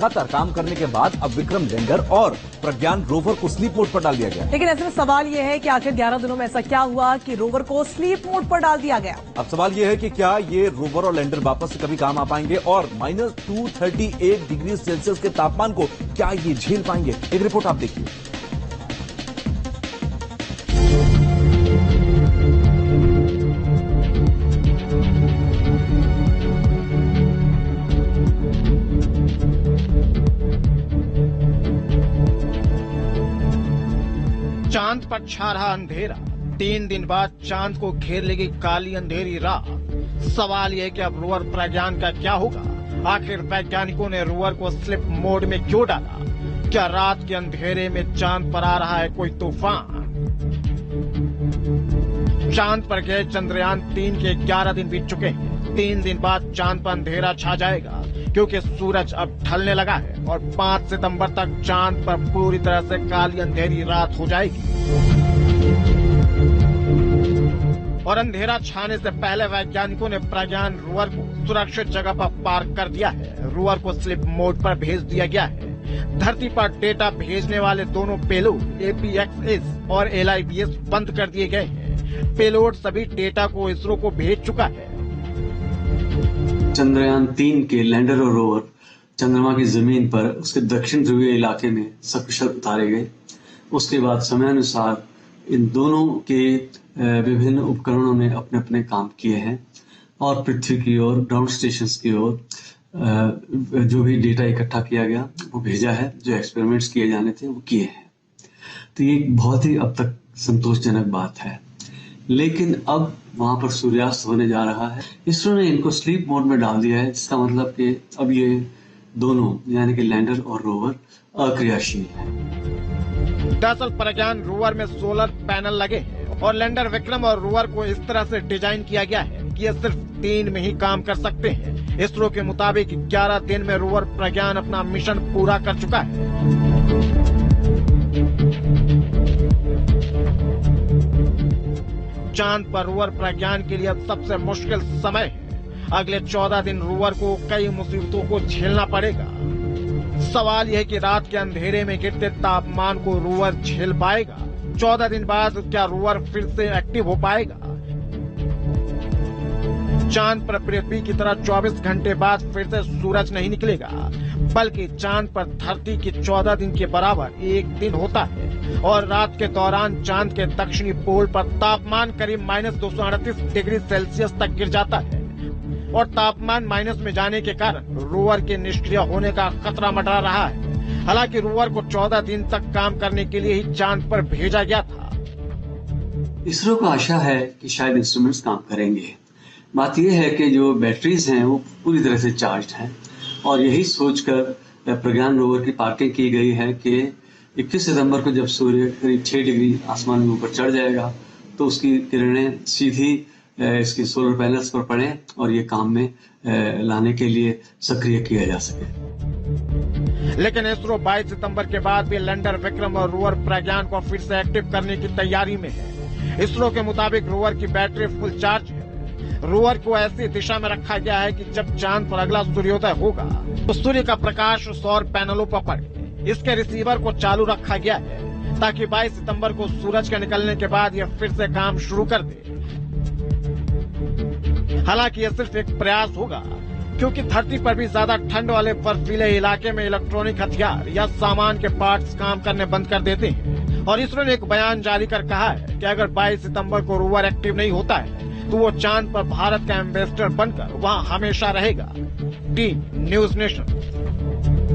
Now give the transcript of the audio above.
लगातार काम करने के बाद अब विक्रम लैंडर और प्रज्ञान रोवर को स्लीप मोड पर डाल दिया गया। लेकिन ऐसे में सवाल यह है कि आखिर 11 दिनों में ऐसा क्या हुआ कि रोवर को स्लीप मोड पर डाल दिया गया। अब सवाल यह है कि क्या ये रोवर और लैंडर वापस से कभी काम आ पाएंगे और -238 डिग्री सेल्सियस के तापमान को क्या ये झेल पाएंगे। एक रिपोर्ट आप देखिए। चांद पर छा रहा अंधेरा, 3 दिन बाद चांद को घेर लेगी काली अंधेरी रात। सवाल यह है कि अब रोवर प्रज्ञान का क्या होगा। आखिर वैज्ञानिकों ने रोवर को स्लिप मोड में क्यों डाला। क्या रात के अंधेरे में चांद पर आ रहा है कोई तूफान। चांद पर गए चंद्रयान 3 के 11 दिन बीत चुके हैं। 3 दिन बाद चांद पर अंधेरा छा जाएगा क्योंकि सूरज अब ढलने लगा है और 5 सितंबर तक चांद पर पूरी तरह से काली अंधेरी रात हो जाएगी। और अंधेरा छाने से पहले वैज्ञानिकों ने प्रज्ञान रोवर को सुरक्षित जगह पर पार्क कर दिया है। रोवर को स्लिप मोड पर भेज दिया गया है। धरती पर डेटा भेजने वाले दोनों पेलोड APXS और LIBS बंद कर दिए गए हैं। पेलोड सभी डेटा को इसरो को भेज चुका है। चंद्रयान 3 के लैंडर और रोवर चंद्रमा की जमीन पर उसके दक्षिण ध्रुवीय इलाके में सकुशल उतारे गए। उसके बाद समयानुसार इन दोनों के विभिन्न उपकरणों ने अपने अपने काम किए हैं और पृथ्वी की ओर ग्राउंड स्टेशन की ओर जो भी डेटा इकट्ठा किया गया वो भेजा है। जो एक्सपेरिमेंट्स किए जाने थे वो किए हैं। तो ये बहुत ही अब तक संतोषजनक बात है। लेकिन अब वहां पर सूर्यास्त होने जा रहा है। इसरो ने इनको स्लीप मोड में डाल दिया है, जिसका मतलब कि अब ये दोनों यानी कि लैंडर और रोवर अक्रियाशील है। दरअसल प्रज्ञान रोवर में सोलर पैनल लगे हैं और लैंडर विक्रम और रोवर को इस तरह से डिजाइन किया गया है कि ये सिर्फ 3 में ही काम कर सकते हैं। इसरो के मुताबिक 11 दिन में रोवर प्रज्ञान अपना मिशन पूरा कर चुका है। चांद पर रोवर प्रज्ञान के लिए अब सबसे मुश्किल समय है। अगले 14 दिन रोवर को कई मुसीबतों को झेलना पड़ेगा। सवाल यह है कि रात के अंधेरे में गिरते तापमान को रोवर झेल पाएगा। 14 दिन बाद क्या रोवर फिर से एक्टिव हो पाएगा। चांद पर पृथ्वी की तरह 24 घंटे बाद फिर से सूरज नहीं निकलेगा, बल्कि चांद पर धरती की 14 दिन के बराबर एक दिन होता है। और रात के दौरान चांद के दक्षिणी पोल पर तापमान करीब -238 डिग्री सेल्सियस तक गिर जाता है और तापमान माइनस में जाने के कारण रोवर के निष्क्रिय होने का खतरा मंडरा रहा है। हालांकि रोवर को 14 दिन तक काम करने के लिए ही चांद पर भेजा गया था। इसरो को आशा है कि शायद इंस्ट्रूमेंट्स काम करेंगे। बात यह है कि जो बैटरीज हैं वो पूरी तरह से चार्ज हैं और यही सोचकर प्रज्ञान रोवर की पार्किंग की गई है कि 21 सितंबर को जब सूर्य करीब 6 डिग्री आसमान में ऊपर चढ़ जाएगा तो उसकी किरणें सीधी इसकी सोलर पैनल्स पर पड़े और ये काम में लाने के लिए सक्रिय किया जा सके। लेकिन इसरो 22 सितंबर के बाद भी लैंडर विक्रम और रोवर प्रज्ञान को फिर से एक्टिव करने की तैयारी में है। इसरो के मुताबिक रोवर की बैटरी फुल चार्ज है। रोवर को ऐसी दिशा में रखा गया है कि जब चांद पर अगला सूर्योदय होगा तो सूर्य का प्रकाश सौर पैनलों पर पड़े। इसके रिसीवर को चालू रखा गया है ताकि 22 सितंबर को सूरज के निकलने के बाद यह फिर से काम शुरू कर दे। हालांकि यह सिर्फ एक प्रयास होगा क्योंकि धरती पर भी ज्यादा ठंड वाले बर्फीले इलाके में इलेक्ट्रॉनिक हथियार या सामान के पार्ट्स काम करने बंद कर देते हैं। और इसरो ने एक बयान जारी कर कहा है कि अगर 22 सितंबर को रोवर एक्टिव नहीं होता है तो वो चांद पर भारत का एम्बेसडर बनकर वहां हमेशा रहेगा। Team news nation.